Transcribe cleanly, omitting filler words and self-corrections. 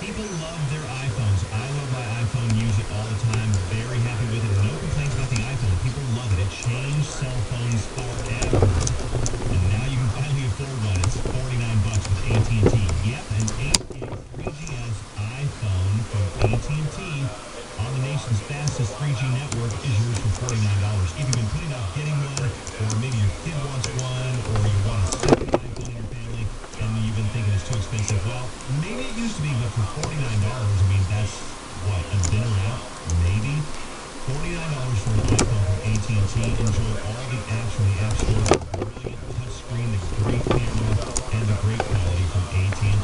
People love their iPhones. I love my iPhone, use it all the time. Very happy with it. No complaints about the iPhone. People love it. It changed cell phones forever. And now you can finally afford one. It's 49 bucks with AT&T. Yep, an 8 gig 3GS iPhone from AT&T on the nation's fastest 3G network is yours for $49. If you've been putting off getting one, or maybe your kid wants one, or you want a second iPhone in your family, and you've been thinking it's too expensive, well, maybe it used to be, but for $49, I mean, that's what, a dinner out? Maybe? $49 for an iPhone from AT&T. Enjoy all the apps from the App Store, the brilliant touchscreen, the great camera, and the great quality from AT&T.